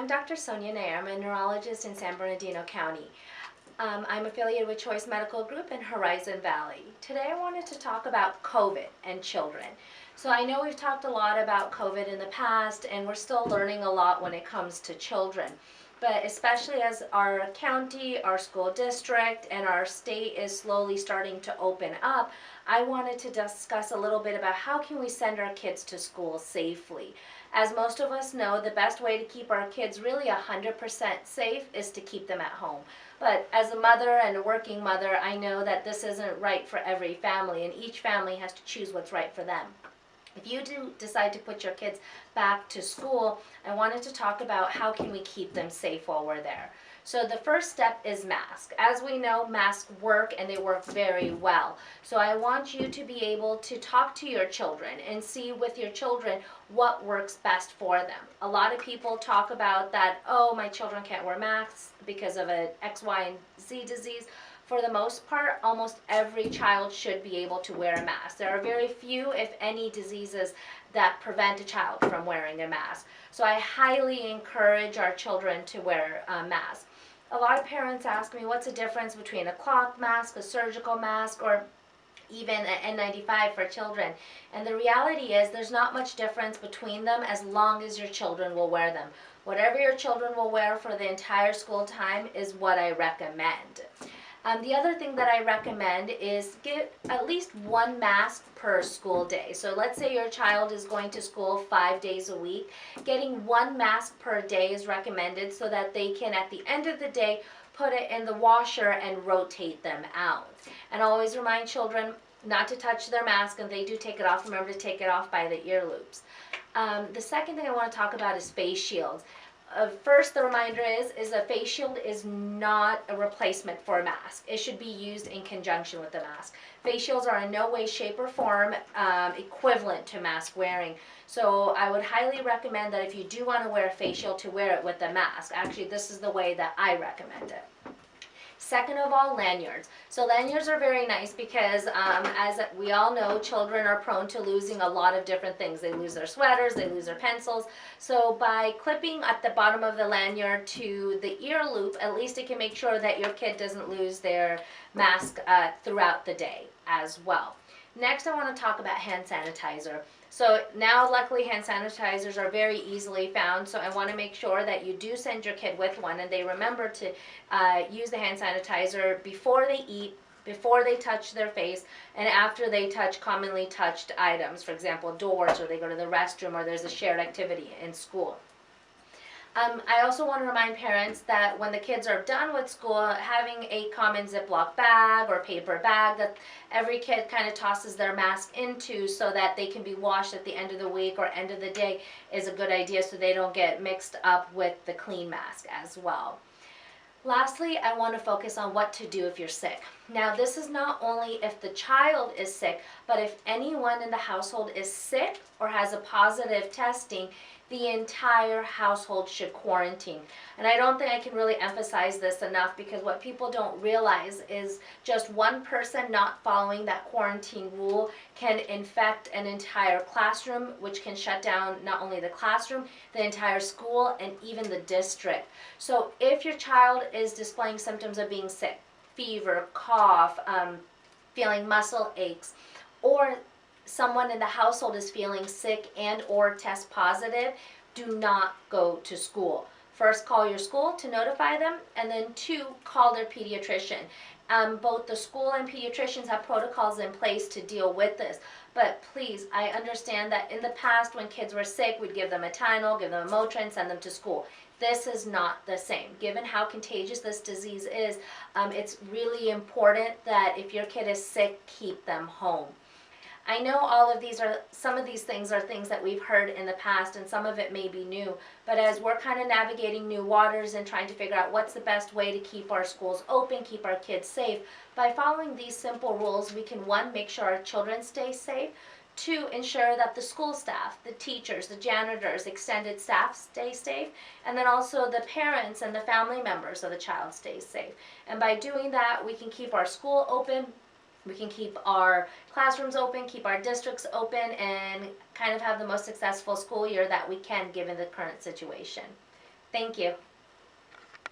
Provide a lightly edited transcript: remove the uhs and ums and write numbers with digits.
I'm Dr. Sonia Nayyar. I'm a neurologist in San Bernardino County. I'm affiliated with Choice Medical Group in Horizon Valley. Today I wanted to talk about COVID and children. So I know we've talked a lot about COVID in the past, and we're still learning a lot when it comes to children. But especially as our county, our school district, and our state is slowly starting to open up, I wanted to discuss a little bit about how can we send our kids to school safely. As most of us know, the best way to keep our kids really 100% safe is to keep them at home. But as a mother and a working mother, I know that this isn't right for every family, and each family has to choose what's right for them. If you do decide to put your kids back to school, I wanted to talk about how can we keep them safe while we're there. So the first step is masks. As we know, masks work, and they work very well. So I want you to be able to talk to your children and see with your children what works best for them. A lot of people talk about that, oh, my children can't wear masks because of an X, Y, and Z disease. For the most part, almost every child should be able to wear a mask. There are very few, if any, diseases that prevent a child from wearing a mask. So I highly encourage our children to wear a mask. A lot of parents ask me, what's the difference between a cloth mask, a surgical mask, or even an N95 for children? And the reality is there's not much difference between them as long as your children will wear them. Whatever your children will wear for the entire school time is what I recommend. The other thing that I recommend is get at least one mask per school day. So let's say your child is going to school 5 days a week. Getting one mask per day is recommended so that they can, at the end of the day, put it in the washer and rotate them out. And always remind children not to touch their mask, and they do take it off. Remember to take it off by the ear loops. The second thing I want to talk about is face shields. First, the reminder is a face shield is not a replacement for a mask. It should be used in conjunction with the mask. Face shields are in no way, shape, or form equivalent to mask wearing. So I would highly recommend that if you do want to wear a face shield, to wear it with a mask. Actually, this is the way that I recommend it. Second of all, lanyards. So lanyards are very nice because as we all know, children are prone to losing a lot of different things. They lose their sweaters, they lose their pencils. So by clipping at the bottom of the lanyard to the ear loop, at least it can make sure that your kid doesn't lose their mask throughout the day as well. Next, I want to talk about hand sanitizer. So now, luckily, hand sanitizers are very easily found, so I want to make sure that you do send your kid with one, and they remember to use the hand sanitizer before they eat, before they touch their face, and after they touch commonly touched items, for example, doors, or they go to the restroom, or there's a shared activity in school. I also want to remind parents that when the kids are done with school, having a common Ziploc bag or paper bag that every kid kind of tosses their mask into so that they can be washed at the end of the week or end of the day is a good idea, so they don't get mixed up with the clean mask as well. Lastly, I want to focus on what to do if you're sick. Now, this is not only if the child is sick, but if anyone in the household is sick or has a positive testing, the entire household should quarantine. And I don't think I can really emphasize this enough, because what people don't realize is just one person not following that quarantine rule can infect an entire classroom, which can shut down not only the classroom, the entire school, and even the district. So if your child is displaying symptoms of being sick, fever, cough, feeling muscle aches, or someone in the household is feeling sick and or test positive, do not go to school. First, call your school to notify them, and then 2, call their pediatrician. Both the school and pediatricians have protocols in place to deal with this. But please, I understand that in the past when kids were sick, we'd give them a Tylenol, give them a Motrin, send them to school. This is not the same. Given how contagious this disease is, it's really important that if your kid is sick, keep them home. I know some of these things are things that we've heard in the past, and some of it may be new, but as we're kind of navigating new waters and trying to figure out what's the best way to keep our schools open, keep our kids safe, by following these simple rules, we can, 1, make sure our children stay safe, 2, ensure that the school staff, the teachers, the janitors, extended staff stay safe, and then also the parents and the family members of the child stay safe. And by doing that, we can keep our school open, we can keep our classrooms open, keep our districts open, and kind of have the most successful school year that we can given the current situation. Thank you.